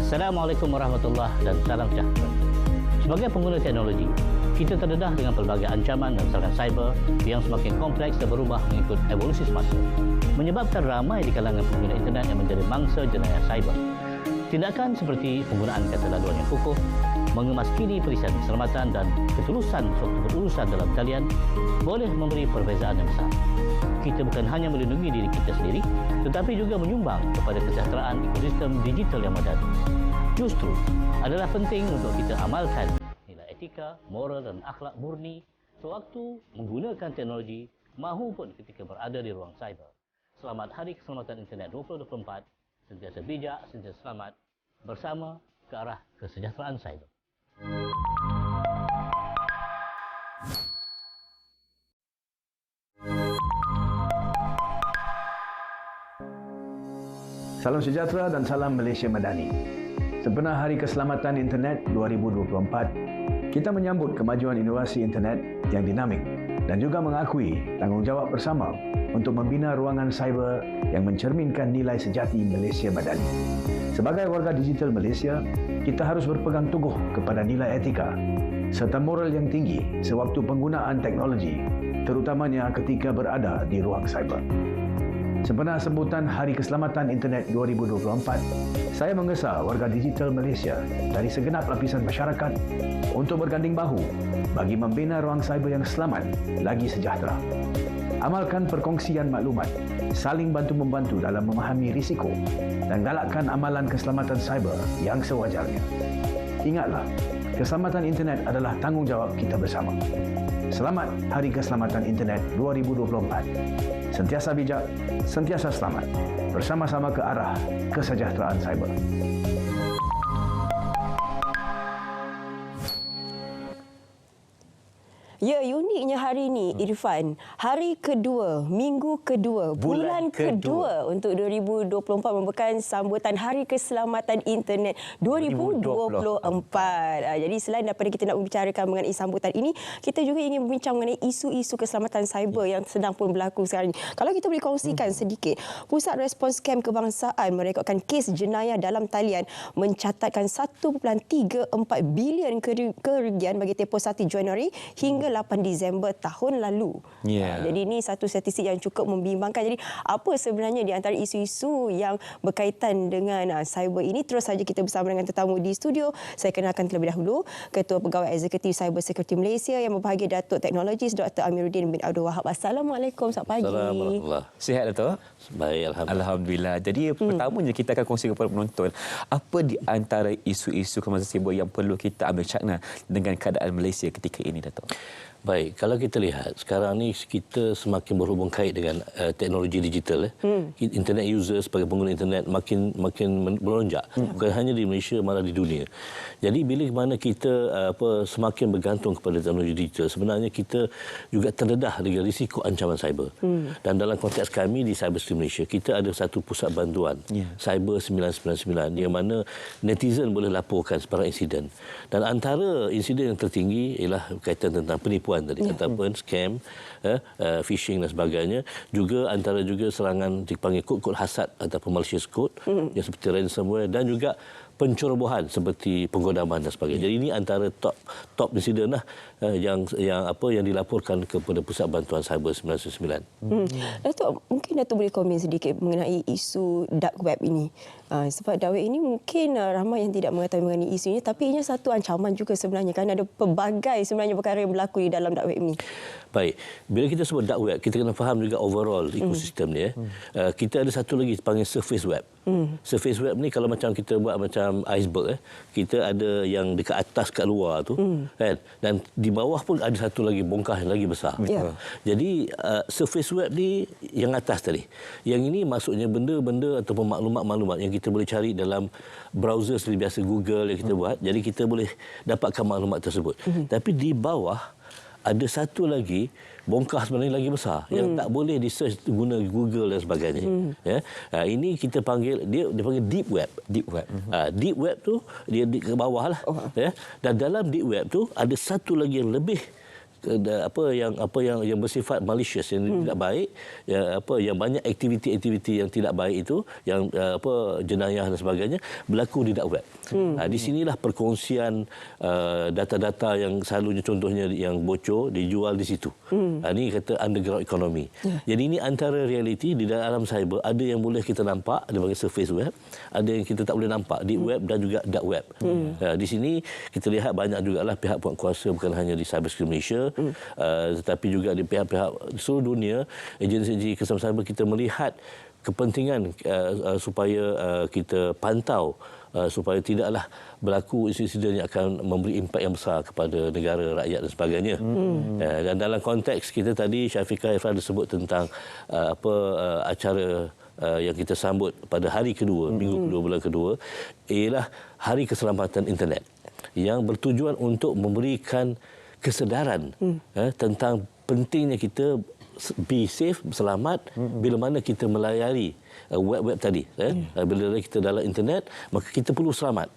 Assalamualaikum warahmatullahi dan salam sejahtera. Sebagai pengguna teknologi, kita terdedah dengan pelbagai ancaman dan serangan cyber yang semakin kompleks dan berubah mengikut evolusi semasa, menyebabkan ramai di kalangan pengguna internet yang menjadi mangsa jenayah cyber. Tindakan seperti penggunaan kata laluan yang kukuh, mengemaskini perizinan keselamatan dan ketulusan sewaktu berurusan dalam talian boleh memberi perbezaan yang besar. Kita bukan hanya melindungi diri kita sendiri, tetapi juga menyumbang kepada kesejahteraan ekosistem digital yang modern. Justru adalah penting untuk kita amalkan nilai etika, moral dan akhlak murni sewaktu menggunakan teknologi mahupun ketika berada di ruang cyber. Selamat Hari Keselamatan Internet 2024, sentiasa bijak, sentiasa selamat, bersama ke arah kesejahteraan cyber. Salam sejahtera dan salam Malaysia Madani. Sempena Hari Keselamatan Internet 2024, kita menyambut kemajuan inovasi internet yang dinamik dan juga mengakui tanggungjawab bersama untuk membina ruangan cyber yang mencerminkan nilai sejati Malaysia Madani. Sebagai warga digital Malaysia, kita harus berpegang teguh kepada nilai etika serta moral yang tinggi sewaktu penggunaan teknologi, terutamanya ketika berada di ruang cyber. Sempena sambutan Hari Keselamatan Internet 2024, saya menggesa warga digital Malaysia dari segenap lapisan masyarakat untuk berganding bahu bagi membina ruang cyber yang selamat lagi sejahtera. Amalkan perkongsian maklumat, saling bantu-membantu dalam memahami risiko dan galakkan amalan keselamatan cyber yang sewajarnya. Ingatlah, keselamatan internet adalah tanggungjawab kita bersama. Selamat Hari Keselamatan Internet 2024. Sentiasa bijak, sentiasa selamat. Bersama-sama ke arah kesejahteraan cyber. Ya, uniknya hari ini, Irfan, hari kedua, minggu kedua, bulan kedua untuk 2024 merupakan sambutan Hari Keselamatan Internet 2024. Jadi selain daripada kita nak membicarakan mengenai sambutan ini, kita juga ingin berbincang mengenai isu-isu keselamatan cyber yang sedang pun berlaku sekarang ini. Kalau kita boleh kongsikan sedikit, Pusat Respons Kem Kebangsaan merekodkan kes jenayah dalam talian mencatatkan 1.34 bilion kerugian bagi tempoh 1 Januari hingga 8 Disember tahun lalu. Jadi ini satu statistik yang cukup membimbangkan. Jadi apa sebenarnya di antara isu-isu yang berkaitan dengan cyber ini? Terus saja kita bersama dengan tetamu di studio. Saya kenalkan terlebih dahulu Ketua Pegawai Eksekutif Cyber Security Malaysia yang berbahagia Datuk Teknologis Dr. Amiruddin bin Abdul Wahab. Assalamualaikum, selamat pagi. Assalamualaikum. Sihat, Datuk? Baik, Alhamdulillah. Jadi pertamanya kita akan kongsi kepada penonton apa di antara isu-isu kemajuan cyber yang perlu kita ambil cakna dengan keadaan Malaysia ketika ini, Datuk. Baik, kalau kita lihat sekarang ni kita semakin berhubung kait dengan teknologi digital. Internet user sebagai pengguna internet makin melonjak. Bukan hanya di Malaysia, malah di dunia. Jadi bila mana kita semakin bergantung kepada teknologi digital, sebenarnya kita juga terdedah dengan risiko ancaman cyber. Dan dalam konteks kami di Cyber Security Malaysia, kita ada satu pusat bantuan Cyber 999 yang mana netizen boleh laporkan sebarang insiden. Dan antara insiden yang tertinggi ialah berkaitan tentang penipuan tadi, ataupun scam, phishing dan sebagainya. Juga antara juga serangan dipanggil kod-kod hasad ataupun malicious code yang seperti ransomware dan juga pencerobohan seperti penggodaman dan sebagainya. Jadi ini antara top insiden lah yang dilaporkan kepada Pusat Bantuan Cyber 999. Datuk, mungkin Datuk boleh komen sedikit mengenai isu dark web ini. Sebab dark web ini mungkin ramai yang tidak mengetahui mengenai isu ini, tapi ianya satu ancaman juga sebenarnya, kan ada pelbagai sebenarnya perkara yang berlaku di dalam dark web ini. Baik, bila kita sebut dark web, kita kena faham juga overall ekosistem ni. Kita ada satu lagi panggil surface web. Surface web ni kalau macam kita buat macam iceberg, kita ada yang dekat atas kat luar tu, kan? Dan di bawah pun ada satu lagi bongkah yang lagi besar. Jadi surface web ni yang atas tadi. Yang ini maksudnya benda-benda ataupun maklumat-maklumat yang kita boleh cari dalam browser seperti biasa Google yang kita buat. Jadi kita boleh dapatkan maklumat tersebut. Tapi di bawah ada satu lagi bongkah sebenarnya lagi besar yang tak boleh di-search guna Google dan sebagainya. Ini kita panggil dia panggil deep web. Deep web tu dia di ke bawah lah. Dan dalam deep web tu ada satu lagi yang lebih yang bersifat malicious, yang tidak baik, yang banyak aktiviti-aktiviti yang tidak baik itu, yang jenayah dan sebagainya berlaku di dark web. Di sinilah perkongsian data-data yang selalunya contohnya yang bocor dijual di situ. Ini kata underground economy. Jadi ini antara realiti di dalam cyber, ada yang boleh kita nampak sebagai surface web, ada yang kita tak boleh nampak di web dan juga dark web. Di sini kita lihat banyak jugalah pihak penguasa, bukan hanya di Cyber Security Malaysia, tetapi juga di pihak-pihak di seluruh dunia, agensi-agensi keselamatan cyber, kita melihat kepentingan supaya kita pantau supaya tidaklah berlaku insiden yang akan memberi impak yang besar kepada negara, rakyat dan sebagainya. Dan dalam konteks kita tadi, Syafiqah Irfan disebut tentang acara yang kita sambut pada hari kedua, minggu kedua, bulan kedua, ialah Hari Keselamatan Internet yang bertujuan untuk memberikan kesedaran tentang pentingnya kita be safe, selamat bila mana kita melayari web-web tadi. Bila kita dalam internet, maka kita perlu selamat.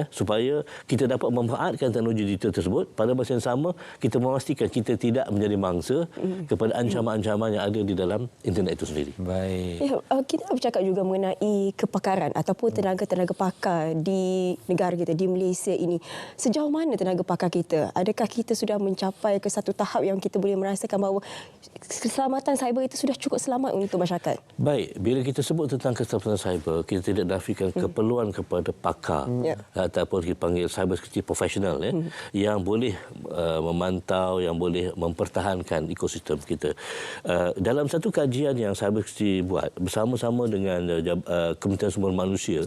Supaya kita dapat memanfaatkan teknologi digital tersebut, pada masa yang sama kita memastikan kita tidak menjadi mangsa kepada ancaman-ancaman yang ada di dalam internet itu sendiri. Baik. Kita bercakap juga mengenai kepakaran ataupun tenaga-tenaga pakar di negara kita, di Malaysia ini. Sejauh mana tenaga pakar kita? Adakah kita sudah mencapai ke satu tahap yang kita boleh merasakan bahawa keselamatan cyber itu sudah cukup selamat untuk masyarakat? Baik, bila kita sebut tentang keselamatan cyber, kita tidak nafikan keperluan kepada pakar ataupun kita panggil cyber security professional yang boleh memantau, yang boleh mempertahankan ekosistem kita. Dalam satu kajian yang cyber security buat bersama-sama dengan Kementerian Sumber Manusia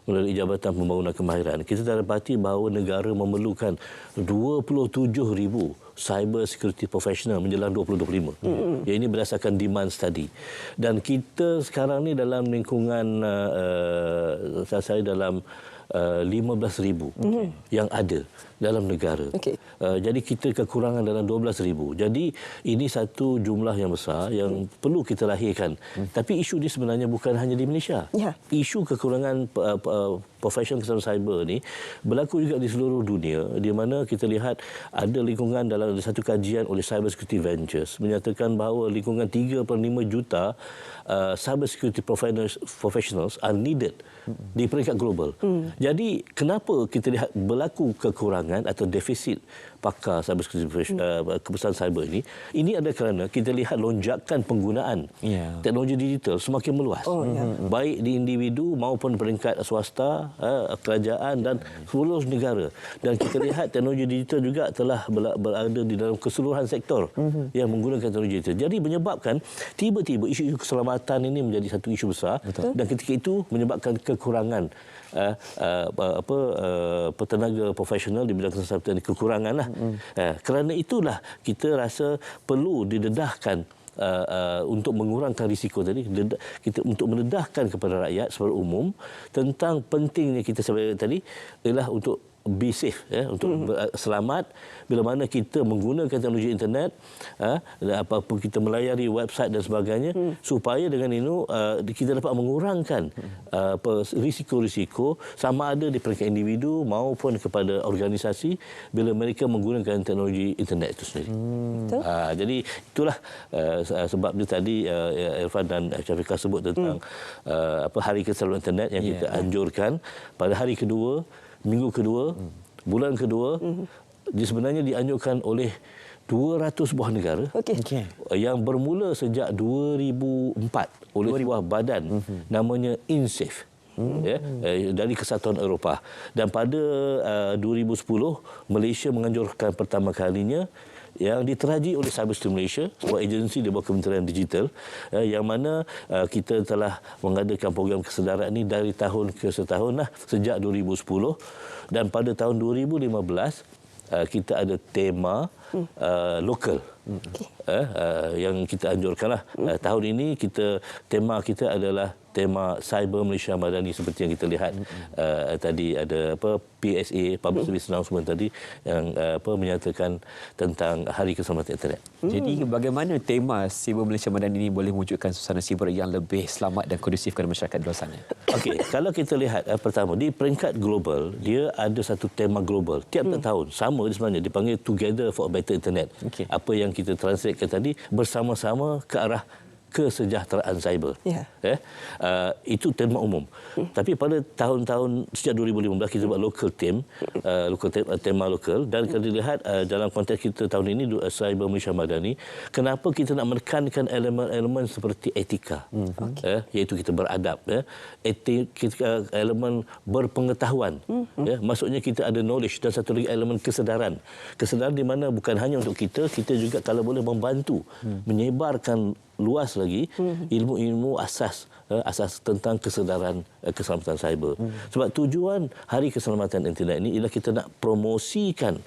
melalui Jabatan Pembangunan Kemahiran, kita dapati bahawa negara memerlukan 27,000 cyber security professional menjelang 2025. Yang ini berdasarkan demand study. Dan kita sekarang ni dalam lingkungan saya dalam 15,000 yang ada dalam negara. Jadi kita kekurangan dalam 12,000. Jadi ini satu jumlah yang besar yang perlu kita lahirkan. Tapi isu ini sebenarnya bukan hanya di Malaysia. Isu kekurangan profesional keselamatan cyber ni berlaku juga di seluruh dunia, di mana kita lihat ada lingkungan dalam satu kajian oleh Cyber Security Ventures menyatakan bahawa lingkungan 3.5 juta cyber security professionals are needed di peringkat global. Jadi kenapa kita lihat berlaku kekurangan atau defisit pakar cyber security kebesaran cyber ini? Ini ada kerana kita lihat lonjakan penggunaan teknologi digital semakin meluas. Baik di individu maupun peringkat swasta, kerajaan dan seluruh negara. Dan kita lihat teknologi digital juga telah berada di dalam keseluruhan sektor yang menggunakan teknologi digital. Jadi menyebabkan tiba-tiba isu-isu keselamatan ini menjadi satu isu besar. Dan ketika itu menyebabkan kekurangan tenaga profesional di bidang keselamatan, kekurangan lah. Kerana itulah kita rasa perlu didedahkan untuk mengurangkan risiko tadi, kita untuk mendedahkan kepada rakyat secara umum tentang pentingnya kita sebagai tadi ialah untuk be safe, untuk selamat bila mana kita menggunakan teknologi internet, apa-apa kita melayari website dan sebagainya, supaya dengan ini kita dapat mengurangkan risiko-risiko sama ada di peringkat individu maupun kepada organisasi bila mereka menggunakan teknologi internet itu sendiri. Jadi itulah sebabnya tadi Irfan dan Syafiqah sebut tentang Hari Keselamatan Internet yang kita anjurkan pada hari kedua, minggu kedua, bulan kedua, dia sebenarnya dianjurkan oleh 200 buah negara yang bermula sejak 2004 oleh sebuah badan namanya INSAFE. Dari Kesatuan Eropah. Dan pada 2010 Malaysia menganjurkan pertama kalinya yang diteraji oleh Cyber Security Malaysia, sebuah agensi di bawah Kementerian Digital, yang mana kita telah mengadakan program kesedaran ini dari tahun ke setahun sejak 2010, dan pada tahun 2015 kita ada tema lokal Yang kita anjurkanlah. Tahun ini tema kita adalah tema Cyber Malaysia Madani, seperti yang kita lihat tadi ada PSA, Public Service Announcement tadi, yang menyatakan tentang Hari Keselamatan Internet. Jadi bagaimana tema Cyber Malaysia Madani ini boleh mewujudkan suasana siber yang lebih selamat dan kondusif kepada masyarakat di luar sana? Okey, kalau kita lihat pertama di peringkat global, dia ada satu tema global tiap-tiap tahun. Sama sebenarnya, dipanggil Together for a Better Internet. Apa yang kita translatekan tadi, bersama-sama ke arah kesejahteraan cyber. Itu tema umum. Tapi pada tahun-tahun sejak 2015 kita buat local theme, tema lokal, dan kalau dilihat dalam konteks kita tahun ini Cyber Malaysia Madani, kenapa kita nak menekankan elemen-elemen seperti etika, iaitu kita beradab, etika, elemen berpengetahuan, maksudnya kita ada knowledge, dan satu lagi elemen kesedaran di mana bukan hanya untuk kita juga kalau boleh membantu menyebarkan luas lagi ilmu-ilmu asas tentang kesedaran keselamatan cyber. Sebab tujuan Hari Keselamatan Internet ini ialah kita nak promosikan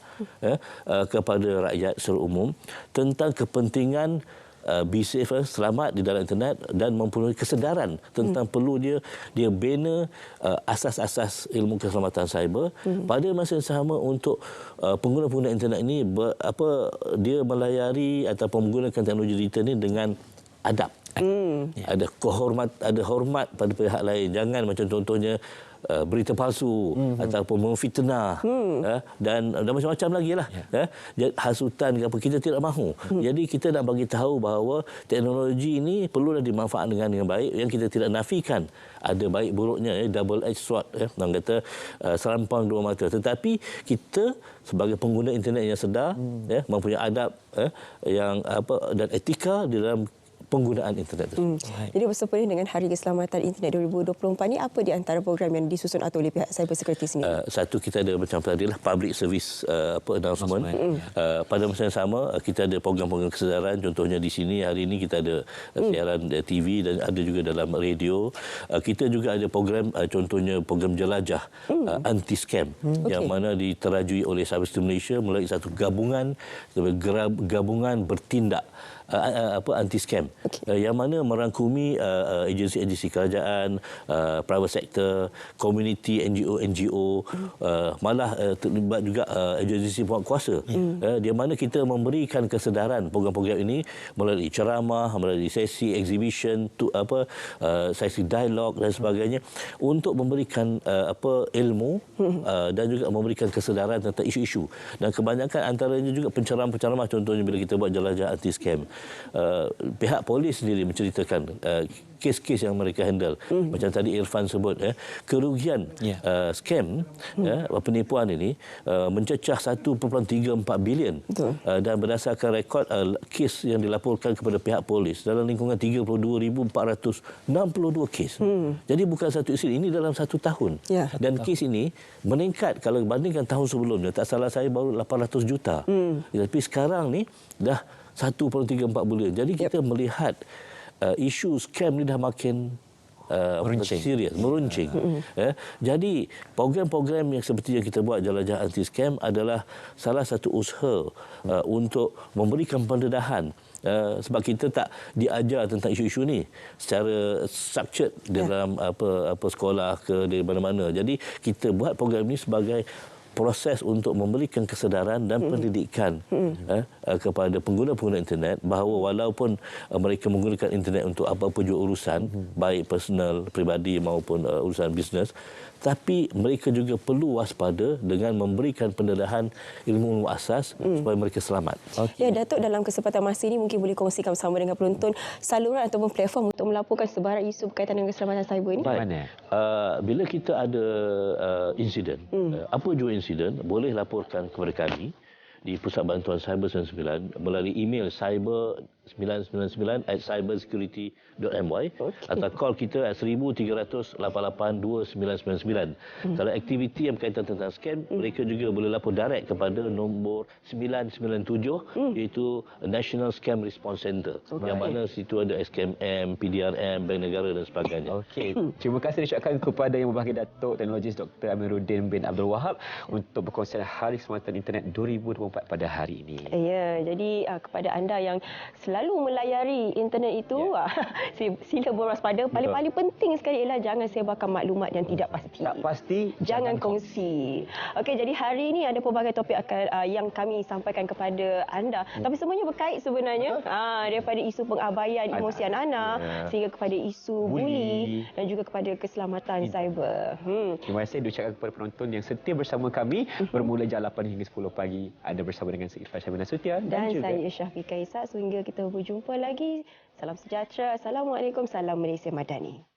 kepada rakyat secara umum tentang kepentingan be safe, selamat di dalam internet, dan mempunyai kesedaran tentang perlu dia bina asas-asas ilmu keselamatan cyber. Pada masa yang sama untuk pengguna-pengguna internet ini dia melayari ataupun menggunakan teknologi digital ini dengan adab. Ada hormat pada pihak lain. Jangan macam contohnya berita palsu ataupun memfitnah dan macam-macam lagi lah. Hasutan ke apa, kita tidak mahu. Jadi kita nak bagi tahu bahawa teknologi ini perlulah dimanfaatkan dengan baik, yang kita tidak nafikan ada baik buruknya, double edged sword, orang kata serampang dua mata. Tetapi kita sebagai pengguna internet yang sedar, mempunyai adab dan etika di dalam penggunaan internet tersebut. Jadi bersempena dengan Hari Keselamatan Internet 2024 ni, apa di antara program yang disusun atau oleh pihak cyber security sendiri? Satu, kita ada macam tadi lah public service announcement. Pada masa yang sama kita ada program-program kesedaran. Contohnya di sini hari ini kita ada siaran TV dan ada juga dalam radio. Kita juga ada program contohnya program jelajah anti scam yang mana diterajui oleh Cyber Security Malaysia melalui satu gabungan bertindak anti scam, yang mana merangkumi agensi-agensi kerajaan, private sector, community, NGO, malah terlibat juga agensi puak kuasa. Di mana kita memberikan kesedaran program-program ini melalui ceramah, melalui sesi exhibition, sesi dialog dan sebagainya, untuk memberikan ilmu dan juga memberikan kesedaran tentang isu-isu. Dan kebanyakan antaranya juga penceramah-penceramah, contohnya bila kita buat jelajah anti scam. Pihak polis sendiri menceritakan kes-kes yang mereka handle. Macam tadi Irfan sebut, kerugian scam, penipuan ini mencecah 1.34 bilion. Dan berdasarkan rekod kes yang dilaporkan kepada pihak polis dalam lingkungan 32,462 kes. Jadi bukan satu insiden, ini dalam satu tahun. Dan kes ini meningkat kalau bandingkan tahun sebelumnya. Tak salah saya baru 800 juta. Tapi sekarang ni dah 1.34 bilion. Jadi kita melihat isu scam ni dah makin serius, meruncing. Jadi program-program yang seperti yang kita buat jelajah anti scam adalah salah satu usaha untuk memberikan pendedahan. Sebab kita tak diajar tentang isu-isu ni secara structured dalam sekolah ke di mana-mana. Jadi kita buat program ini sebagai proses untuk memberikan kesedaran dan pendidikan kepada pengguna-pengguna internet bahawa walaupun mereka menggunakan internet untuk apa-apa juga urusan, baik personal, peribadi maupun urusan bisnes, tapi mereka juga perlu waspada dengan memberikan pendedahan ilmu asas supaya mereka selamat. Ya, Datuk, dalam kesempatan masa ini mungkin boleh kongsikan bersama dengan penonton saluran ataupun platform untuk melaporkan sebarang isu berkaitan dengan keselamatan cyber ini. Baik. Bila kita ada insiden, apa jua insiden, boleh laporkan kepada kami di Pusat Bantuan Cyber 99 melalui email cyber999@cybersecurity.my atau call kita at 1300 88 2999. Kalau aktiviti yang berkaitan tentang scam, mereka juga boleh lapor direct kepada nombor 997 iaitu National Scam Response Center. Yang mana situ ada SKMM, PDRM, Bank Negara dan sebagainya. Terima kasih diucapkan kepada Yang Berbahagia Datuk Teknologis Dr. Amiruddin bin Abdul Wahab untuk berkongsi Hari Keselamatan Internet 2024 2024 pada hari ini. Ya, jadi kepada anda yang selalu melayari internet itu, sila berwaspada. Paling penting sekali ialah jangan sebarkan maklumat yang tidak pasti. Tak pasti, Jangan kongsi. Okey, jadi hari ini ada pelbagai topik yang kami sampaikan kepada anda. Tapi semuanya berkait sebenarnya. Daripada isu pengabaian emosi anak-anak sehingga kepada isu bully dan juga kepada keselamatan cyber. Terima kasih diucapkan kepada penonton yang setia bersama kami bermula jam 8 hingga 10 pagi. Anda bersama dengan saya Irfan Syamil Nasution Dan juga saya Syafiqah Ishak. Sehingga kita berjumpa lagi. Salam sejahtera. Assalamualaikum. Salam Malaysia Madani.